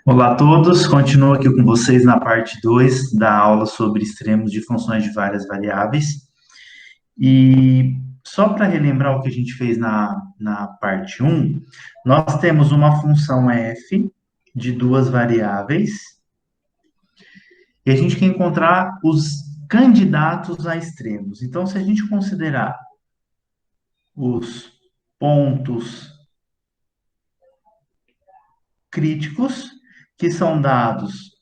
Olá a todos, continuo aqui com vocês na parte 2 da aula sobre extremos de funções de várias variáveis. E só para relembrar o que a gente fez na parte um, nós temos uma função f de duas variáveis e a gente quer encontrar os candidatos a extremos. Então, se a gente considerar os pontos críticos, que são dados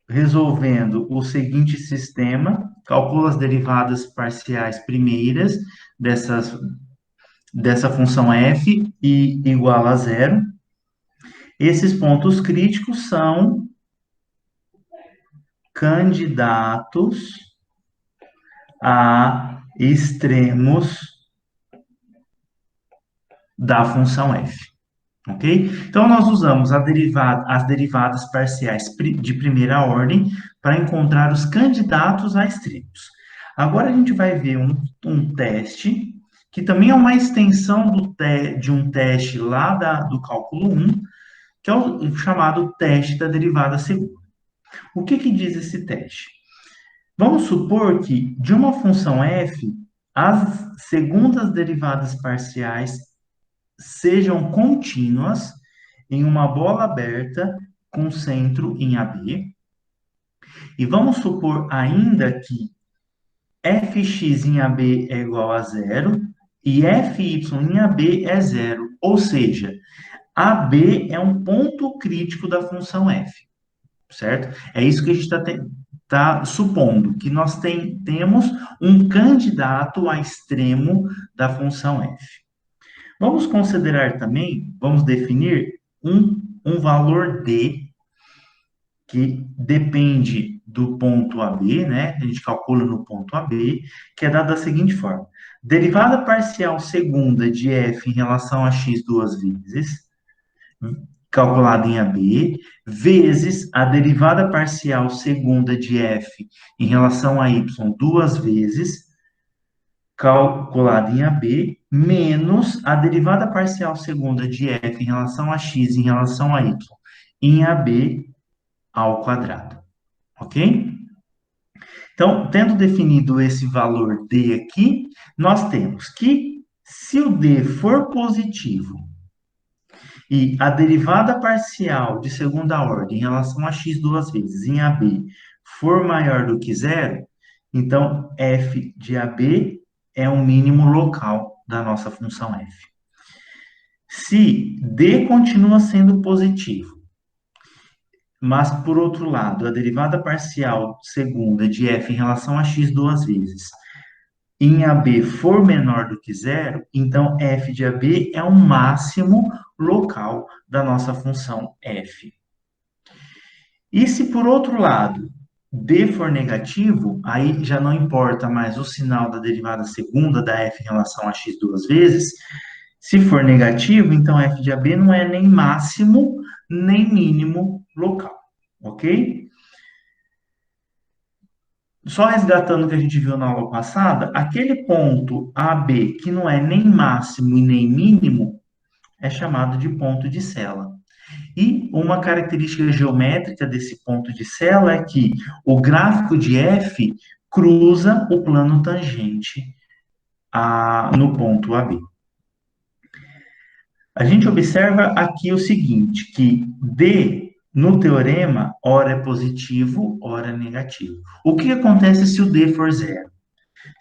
resolvendo o seguinte sistema, calcula as derivadas parciais primeiras dessa função f e igual a zero. Esses pontos críticos são candidatos a extremos da função f. Ok? Então, nós usamos as derivadas parciais de primeira ordem para encontrar os candidatos a extremos. Agora, a gente vai ver um teste, que também é uma extensão de um teste lá do cálculo 1, que é o chamado teste da derivada segunda. O que diz esse teste? Vamos supor que, de uma função f, as segundas derivadas parciais sejam contínuas em uma bola aberta com centro em AB. E vamos supor ainda que fx em AB é igual a zero e fy em AB é zero. Ou seja, AB é um ponto crítico da função f, certo? É isso que a gente está supondo, que nós temos um candidato a extremo da função f. Vamos considerar também, vamos definir um valor D, que depende do ponto AB, né? A gente calcula no ponto AB, que é dado da seguinte forma. Derivada parcial segunda de f em relação a x duas vezes, calculada em AB, vezes a derivada parcial segunda de f em relação a y duas vezes, calculada em AB, menos a derivada parcial segunda de f em relação a x em relação a y em AB ao quadrado. Ok? Então, tendo definido esse valor D aqui, nós temos que, se o D for positivo e a derivada parcial de segunda ordem em relação a x duas vezes em AB for maior do que zero, então f de AB é o mínimo local da nossa função f. Se D continua sendo positivo, mas, por outro lado, a derivada parcial segunda de f em relação a x duas vezes em AB for menor do que zero, então f de AB é o máximo local da nossa função f. E se, por outro lado, D for negativo, aí já não importa mais o sinal da derivada segunda da f em relação a x duas vezes. Se for negativo, então f de AB não é nem máximo, nem mínimo local, ok? Só resgatando o que a gente viu na aula passada, aquele ponto AB que não é nem máximo e nem mínimo é chamado de ponto de sela. E uma característica geométrica desse ponto de sela é que o gráfico de f cruza o plano tangente no ponto AB. A gente observa aqui o seguinte, que D, no teorema, ora é positivo, ora é negativo. O que acontece se o D for zero?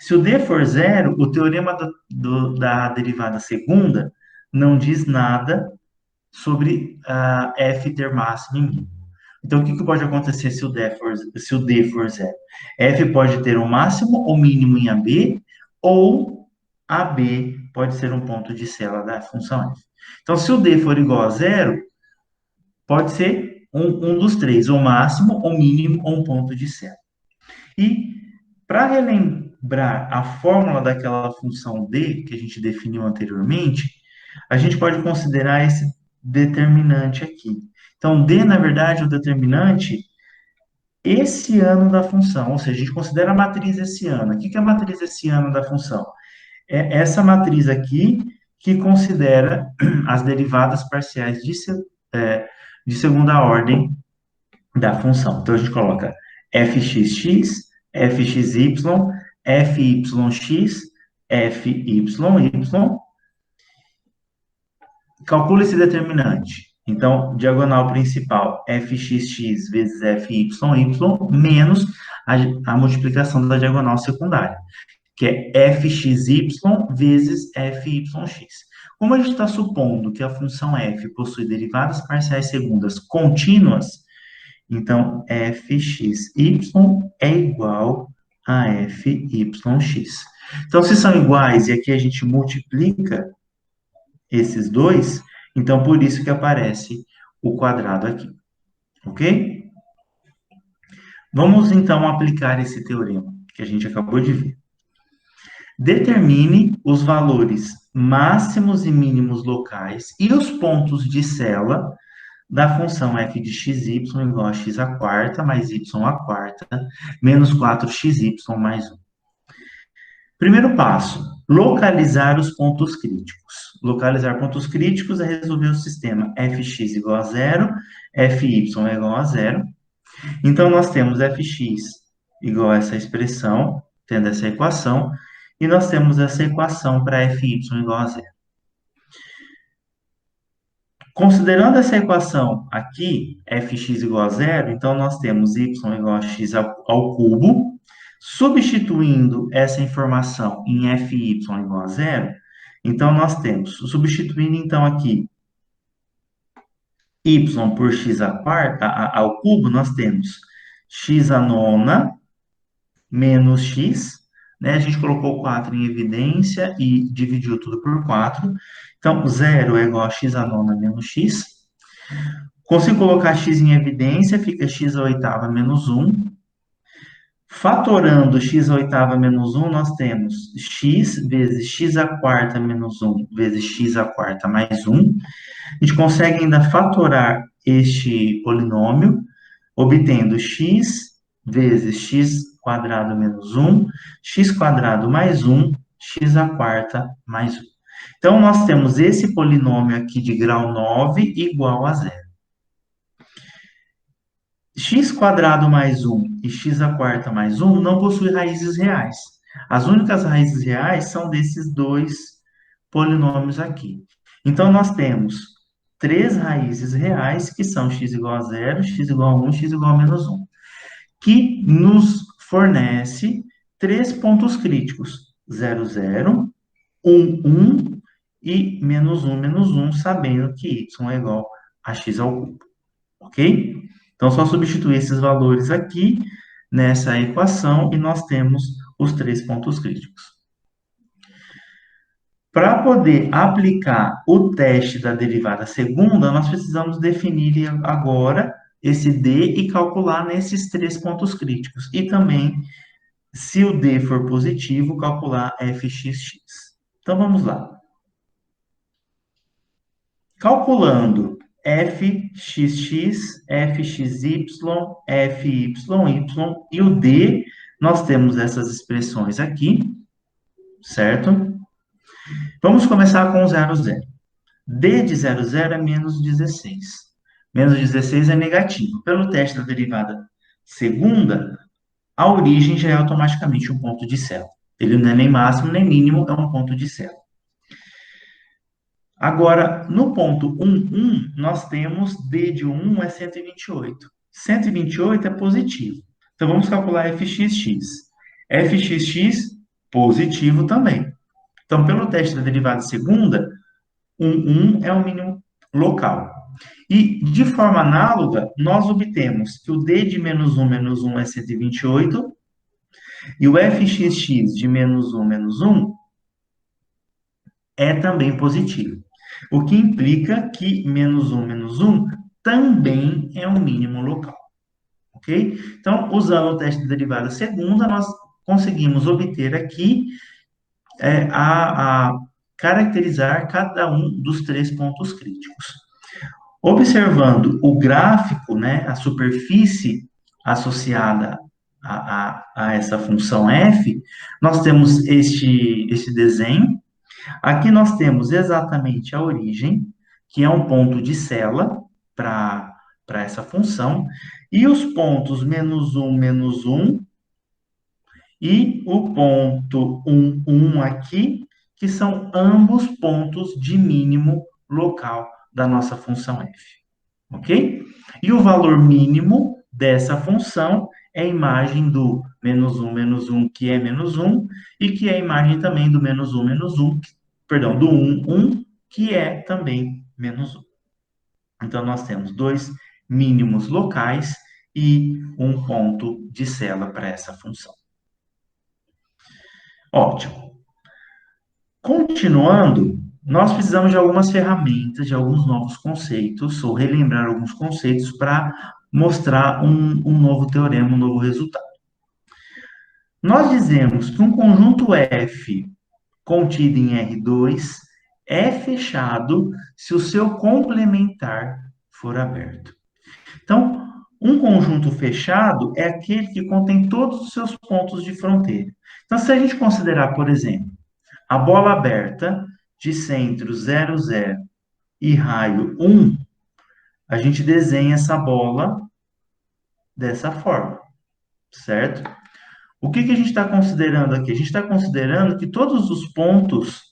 Se o D for zero, o teorema da derivada segunda não diz nada sobre f ter máximo e mínimo. Então, o que pode acontecer se o D for zero? F pode ter o máximo ou mínimo em AB, ou AB pode ser um ponto de sela da função f. Então, se o D for igual a zero, pode ser um dos três, ou máximo, ou mínimo, ou um ponto de sela. E, para relembrar a fórmula daquela função D, que a gente definiu anteriormente, a gente pode considerar esse determinante aqui. Então, D, na verdade, é o determinante esse ano da função, ou seja, a gente considera a matriz esse ano. O que é a matriz esse ano da função? É essa matriz aqui que considera as derivadas parciais de segunda ordem da função. Então, a gente coloca fxx, fxy, fyx, fyy. Calcula esse determinante. Então, diagonal principal, fxx vezes fyy, menos a multiplicação da diagonal secundária, que é fxy vezes fyx. Como a gente está supondo que a função f possui derivadas parciais segundas contínuas, então fxy é igual a fyx. Então, se são iguais e aqui a gente multiplica esses dois, então por isso que aparece o quadrado aqui, ok? Vamos então aplicar esse teorema que a gente acabou de ver. Determine os valores máximos e mínimos locais e os pontos de cela da função f de xy igual a x à quarta mais y à quarta menos 4xy mais 1. Primeiro passo, localizar os pontos críticos. Localizar pontos críticos é resolver o sistema fx igual a zero, fy igual a zero. Então, nós temos fx igual a essa expressão, tendo essa equação, e nós temos essa equação para fy igual a zero. Considerando essa equação aqui, fx igual a zero, então nós temos y igual a x ao cubo. Substituindo essa informação em fy igual a zero, então nós temos, substituindo então aqui y por x à quarta, ao cubo, nós temos x à nona menos x, né? A gente colocou 4 em evidência e dividiu tudo por 4. Então, 0 é igual a x à nona menos x. Consigo colocar x em evidência, fica x à oitava menos 1. Fatorando x à oitava menos 1, nós temos x vezes x à quarta menos 1 vezes x à quarta mais 1. A gente consegue ainda fatorar este polinômio, obtendo x vezes x quadrado menos 1, x quadrado mais 1, x à quarta mais 1. Então, nós temos esse polinômio aqui de grau 9 igual a zero. X quadrado mais 1 e x à quarta mais 1 não possuem raízes reais. As únicas raízes reais são desses dois polinômios aqui. Então, nós temos 3 raízes reais, que são x igual a 0, x igual a 1, x igual a menos 1, que nos fornece 3 pontos críticos, 0, 0, 1, 1 e menos 1, sabendo que y é igual a x ao cubo, ok? Então, só substituir esses valores aqui nessa equação e nós temos os 3 pontos críticos. Para poder aplicar o teste da derivada segunda, nós precisamos definir agora esse D e calcular nesses 3 pontos críticos. E também, se o D for positivo, calcular fxx. Então, vamos lá. Calculando fxx, fxy, fyi e o D, nós temos essas expressões aqui, certo? Vamos começar com 0, 0. D de 0, 0 é menos 16. Menos 16 é negativo. Pelo teste da derivada segunda, a origem já é automaticamente um ponto de célula. Ele não é nem máximo nem mínimo, é um ponto de célula. Agora, no ponto 1, 1, nós temos D de 1 é 128. 128 é positivo. Então, vamos calcular fxx. fxx, positivo também. Então, pelo teste da derivada segunda, 1 é o mínimo local. E, de forma análoga, nós obtemos que o D de menos 1 é 128, e o fxx de menos 1 é também positivo. O que implica que menos 1 também é um mínimo local. Ok? Então, usando o teste de derivada segunda, nós conseguimos obter aqui caracterizar cada um dos 3 pontos críticos. Observando o gráfico, né, a superfície associada a essa função f, nós temos este desenho. Aqui nós temos exatamente a origem, que é um ponto de célula, para essa função, e os pontos menos um e o ponto 1 aqui, que são ambos pontos de mínimo local da nossa função f, ok? E o valor mínimo dessa função é a imagem do menos 1, que é menos um, e que é a imagem também do menos um, perdão, do 1, que é também menos um. Então, nós temos dois mínimos locais e um ponto de cela para essa função. Ótimo. Continuando, nós precisamos de algumas ferramentas, de alguns novos conceitos, ou relembrar alguns conceitos para mostrar um novo teorema, um novo resultado. Nós dizemos que um conjunto F contido em R2 é fechado se o seu complementar for aberto. Então, um conjunto fechado é aquele que contém todos os seus pontos de fronteira. Então, se a gente considerar, por exemplo, a bola aberta de centro 0, 0 e raio 1, a gente desenha essa bola dessa forma, certo? O que a gente está considerando aqui? A gente está considerando que todos os pontos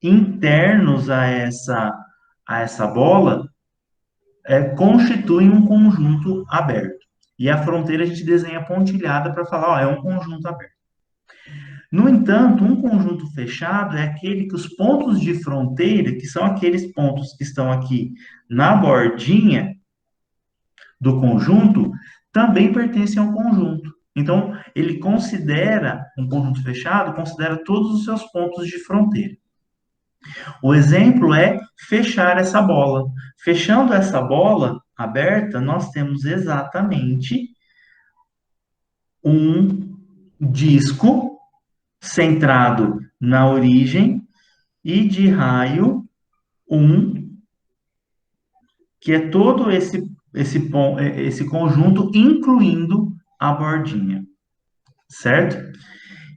internos a essa bola constituem um conjunto aberto. E a fronteira a gente desenha pontilhada para falar, ó, é um conjunto aberto. No entanto, um conjunto fechado é aquele que os pontos de fronteira, que são aqueles pontos que estão aqui na bordinha do conjunto, também pertencem ao conjunto. Então, ele considera, um conjunto fechado, considera todos os seus pontos de fronteira. O exemplo é fechar essa bola. Fechando essa bola aberta, nós temos exatamente um disco centrado na origem e de raio 1, que é todo esse conjunto, incluindo a bordinha, certo?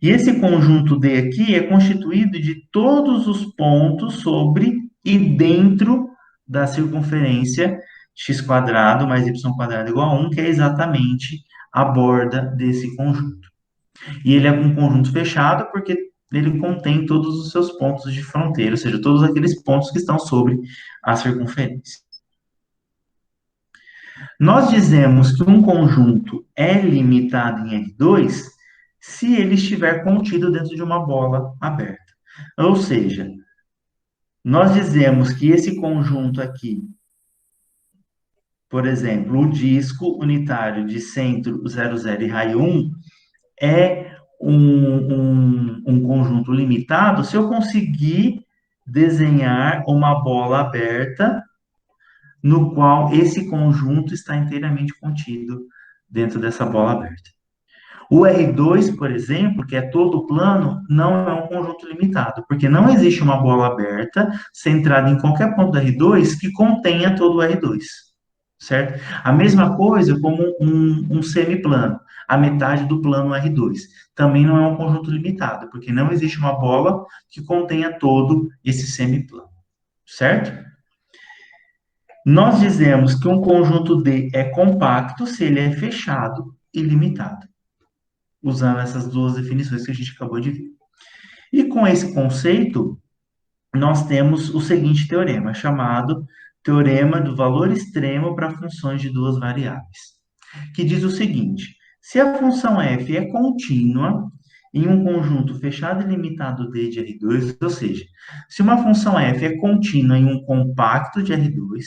E esse conjunto D aqui é constituído de todos os pontos sobre e dentro da circunferência x² mais y² igual a 1, que é exatamente a borda desse conjunto. E ele é um conjunto fechado porque ele contém todos os seus pontos de fronteira, ou seja, todos aqueles pontos que estão sobre a circunferência. Nós dizemos que um conjunto é limitado em R2 se ele estiver contido dentro de uma bola aberta. Ou seja, nós dizemos que esse conjunto aqui, por exemplo, o disco unitário de centro 0, 0 e raio 1, é um conjunto limitado se eu conseguir desenhar uma bola aberta no qual esse conjunto está inteiramente contido dentro dessa bola aberta. O R2, por exemplo, que é todo plano, não é um conjunto limitado, porque não existe uma bola aberta centrada em qualquer ponto do R2 que contenha todo o R2, certo? A mesma coisa como um semiplano, a metade do plano R2. Também não é um conjunto limitado, porque não existe uma bola que contenha todo esse semiplano, certo? Nós dizemos que um conjunto D é compacto se ele é fechado e limitado, usando essas duas definições que a gente acabou de ver. E com esse conceito, nós temos o seguinte teorema, chamado teorema do valor extremo para funções de duas variáveis, que diz o seguinte: se a função f é contínua em um conjunto fechado e limitado D de R2, ou seja, se uma função f é contínua em um compacto de R2,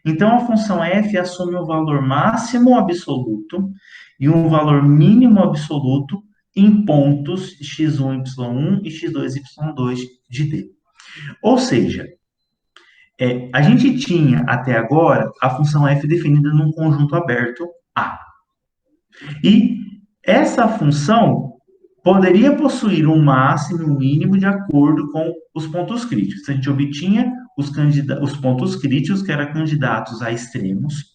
então, a função f assume um valor máximo absoluto e um valor mínimo absoluto em pontos x1, y1 e x2, y2 de D. Ou seja, a gente tinha até agora a função f definida num conjunto aberto A. E essa função poderia possuir um máximo e um mínimo de acordo com os pontos críticos. A gente obtinha os pontos críticos, que eram candidatos a extremos,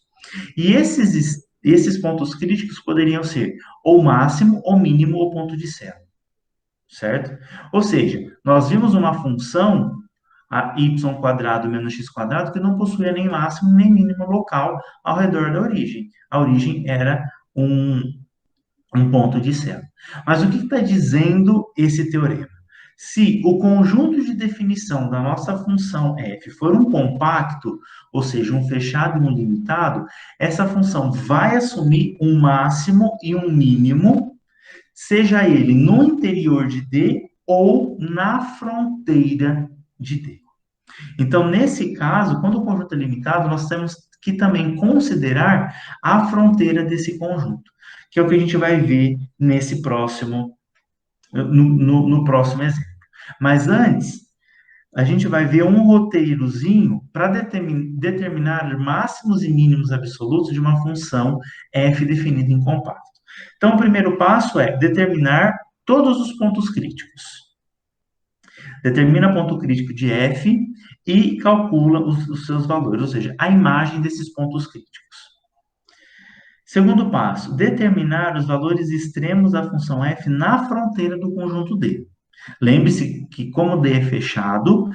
e esses pontos críticos poderiam ser ou máximo, ou mínimo, ou ponto de célula, certo? Ou seja, nós vimos uma função a y² menos x², que não possuía nem máximo nem mínimo local ao redor da origem. A origem era um ponto de zero. Mas o que está dizendo esse teorema? Se o conjunto de definição da nossa função f for um compacto, ou seja, um fechado e um limitado, essa função vai assumir um máximo e um mínimo, seja ele no interior de D ou na fronteira de D. Então, nesse caso, quando o conjunto é limitado, nós temos que também considerar a fronteira desse conjunto, que é o que a gente vai ver nesse próximo, no próximo exemplo. Mas antes, a gente vai ver um roteirozinho para determinar máximos e mínimos absolutos de uma função f definida em compacto. Então, o primeiro passo é determinar todos os pontos críticos. Determina ponto crítico de f e calcula os seus valores, ou seja, a imagem desses pontos críticos. Segundo passo, determinar os valores extremos da função f na fronteira do conjunto D. Lembre-se que, como D é fechado,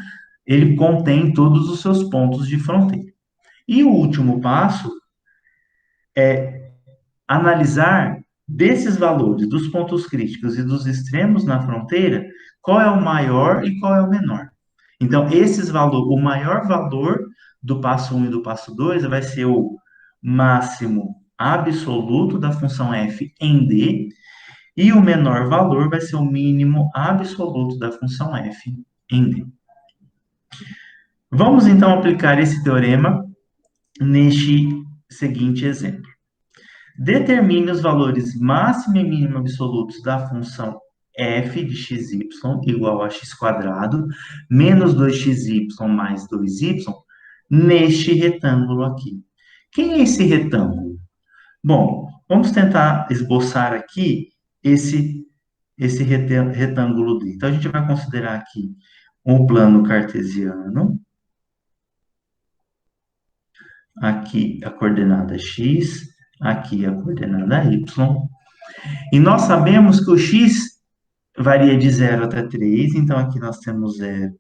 ele contém todos os seus pontos de fronteira. E o último passo é analisar desses valores, dos pontos críticos e dos extremos na fronteira, qual é o maior e qual é o menor. Então, esses valores, o maior valor do passo 1 e do passo 2 vai ser o máximo absoluto da função f em D, e o menor valor vai ser o mínimo absoluto da função f em D. Vamos, então, aplicar esse teorema neste seguinte exemplo. Determine os valores máximo e mínimo absolutos da função f de xy igual a x² menos 2xy mais 2y neste retângulo aqui. Quem é esse retângulo? Bom, vamos tentar esboçar aqui esse retângulo D. Então, a gente vai considerar aqui um plano cartesiano. Aqui a coordenada x, aqui a coordenada y. E nós sabemos que o x varia de 0 até 3, então aqui nós temos 0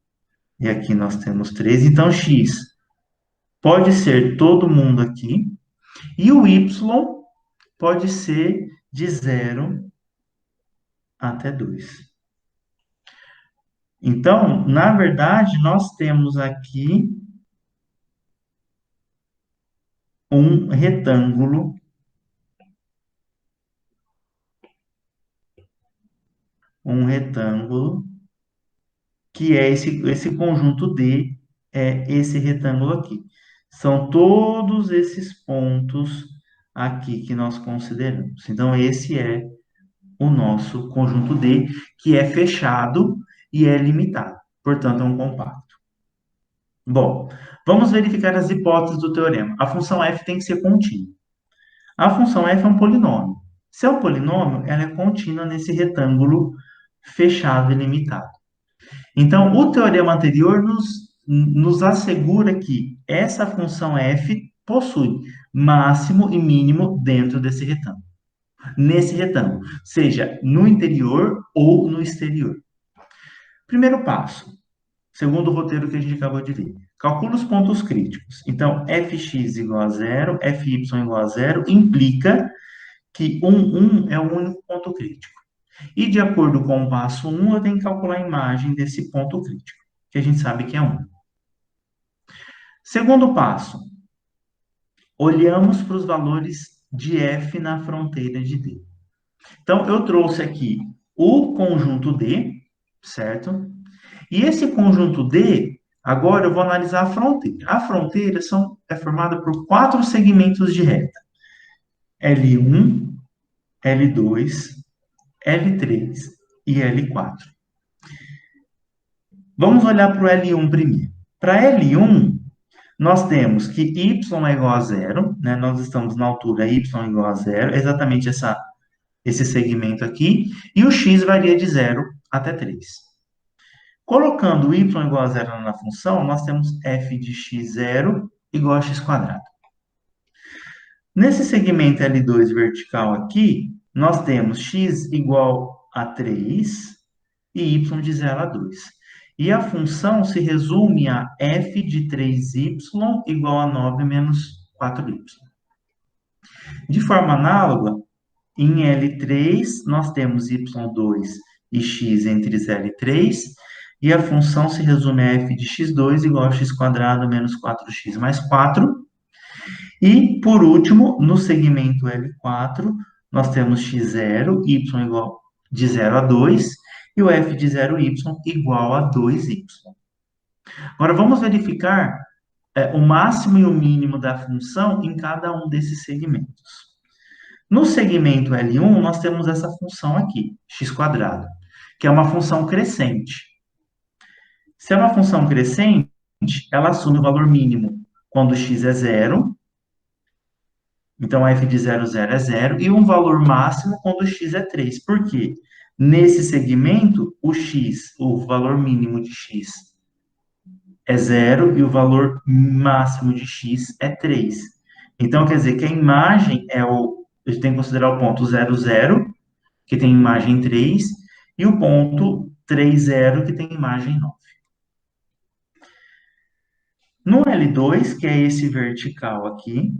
e aqui nós temos 3. Então, x pode ser todo mundo aqui, e o y pode ser de 0 até 2. Então, na verdade, nós temos aqui um retângulo que é esse conjunto D, é esse retângulo aqui. São todos esses pontos aqui que nós consideramos. Então, esse é o nosso conjunto D, que é fechado e é limitado. Portanto, é um compacto. Bom, vamos verificar as hipóteses do teorema. A função f tem que ser contínua. A função f é um polinômio. Se é um polinômio, ela é contínua nesse retângulo fechado e limitado. Então, o teorema anterior nos assegura que essa função f possui máximo e mínimo dentro desse retângulo. Nesse retângulo, seja no interior ou no exterior. Primeiro passo, segundo o roteiro que a gente acabou de ver. Calcula os pontos críticos. Então, fx igual a 0, fy igual a 0, implica que 1 é o único ponto crítico. E de acordo com o passo 1, eu tenho que calcular a imagem desse ponto crítico, que a gente sabe que é 1. Segundo passo, olhamos para os valores de f na fronteira de D. Então, eu trouxe aqui o conjunto D, certo? E esse conjunto D, agora eu vou analisar a fronteira. A fronteira é formada por 4 segmentos de reta. L1, L2, L3 e L4. Vamos olhar para o L1 primeiro. Para L1, nós temos que y é igual a 0, né? Nós estamos na altura y igual a 0, exatamente esse segmento aqui, e o x varia de 0 até 3. Colocando y igual a 0 na função, nós temos f de x0 igual a x². Nesse segmento L2 vertical aqui, nós temos x igual a 3 e y de 0 a 2. E a função se resume a f de 3y igual a 9 menos 4y. De forma análoga, em L3, nós temos y2 e x entre 0 e 3, e a função se resume a f de x2 igual a x² menos 4x mais 4. E, por último, no segmento L4, nós temos x0, y igual de 0 a 2, e o f de 0y igual a 2y. Agora, vamos verificar o máximo e o mínimo da função em cada um desses segmentos. No segmento L1, nós temos essa função aqui, x², que é uma função crescente. Se é uma função crescente, ela assume o valor mínimo quando x é 0, então f de 0, 0 é 0, e um valor máximo quando x é 3. Por quê? Nesse segmento, o valor mínimo de x é 0 e o valor máximo de x é 3. Então, quer dizer que a imagem a gente tem que considerar o ponto 0, 0, que tem imagem 3, e o ponto 3, 0, que tem imagem 9. No L2, que é esse vertical aqui,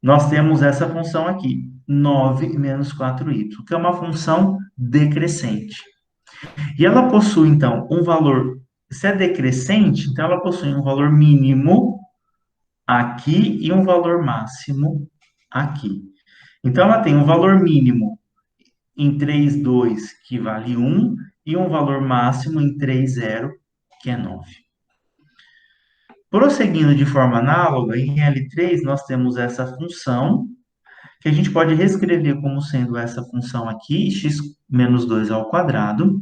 nós temos essa função aqui, 9 menos 4y, que é uma função decrescente. E ela possui, então, um valor, se é decrescente, então ela possui um valor mínimo aqui e um valor máximo aqui. Então, ela tem um valor mínimo em 3, 2, que vale 1, e um valor máximo em 3, 0, que é 9. Prosseguindo de forma análoga, em L3 nós temos essa função, que a gente pode reescrever como sendo essa função aqui, x menos 2 ao quadrado,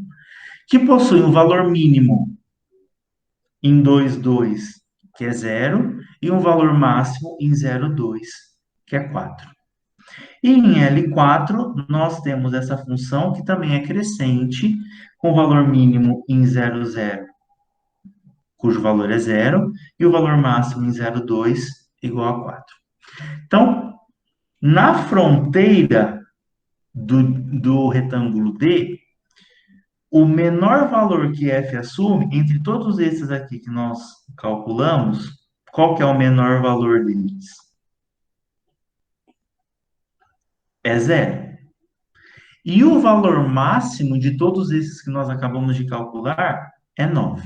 que possui um valor mínimo em 2, 2, que é 0, e um valor máximo em 0, 2, que é 4. E em L4, nós temos essa função que também é crescente, com valor mínimo em 0, 0, cujo valor é 0, e o valor máximo em 0, 2, igual a 4. Então, na fronteira do retângulo D, o menor valor que f assume, entre todos esses aqui que nós calculamos, qual que é o menor valor deles? É 0. E o valor máximo de todos esses que nós acabamos de calcular é 9.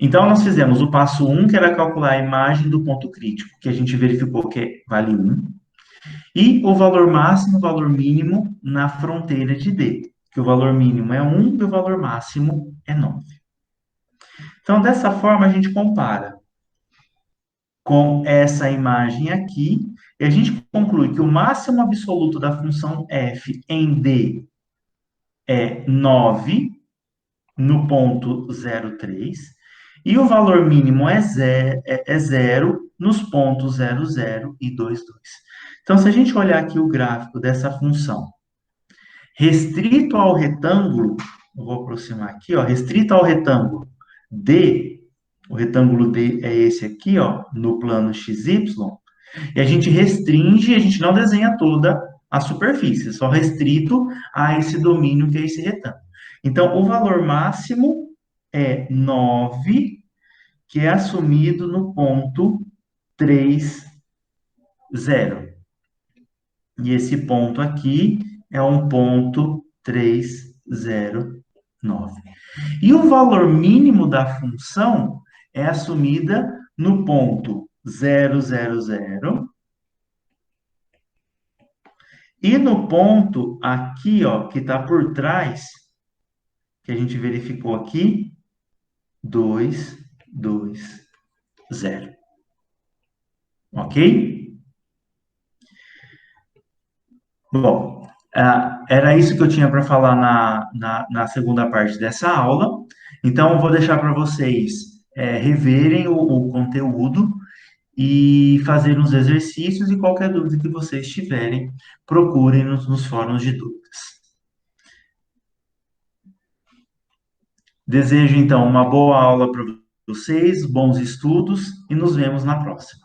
Então, nós fizemos o passo 1, que era calcular a imagem do ponto crítico, que a gente verificou que vale 1, e o valor máximo e o valor mínimo na fronteira de D, que o valor mínimo é 1 e o valor máximo é 9. Então, dessa forma, a gente compara com essa imagem aqui, e a gente conclui que o máximo absoluto da função f em D é 9, no ponto 0,3, e o valor mínimo é 0 nos pontos 0, 0 e 2, 2. Então, se a gente olhar aqui o gráfico dessa função, restrito ao retângulo, eu vou aproximar aqui, ó, restrito ao retângulo D, o retângulo D é esse aqui, ó, no plano XY, e a gente restringe, a gente não desenha toda a superfície, só restrito a esse domínio que é esse retângulo. Então, o valor máximo é 9, que é assumido no ponto 3, 0. E esse ponto aqui é um ponto 3, 0, 9. E o valor mínimo da função é assumida no ponto 0, 0, 0. E no ponto aqui, ó, que está por trás, que a gente verificou aqui, 2, 2, 0. Ok? Bom, era isso que eu tinha para falar na segunda parte dessa aula. Então, eu vou deixar para vocês reverem o conteúdo e fazer uns exercícios, e qualquer dúvida que vocês tiverem, procurem nos fóruns de dúvidas. Desejo, então, uma boa aula para vocês, bons estudos, e nos vemos na próxima.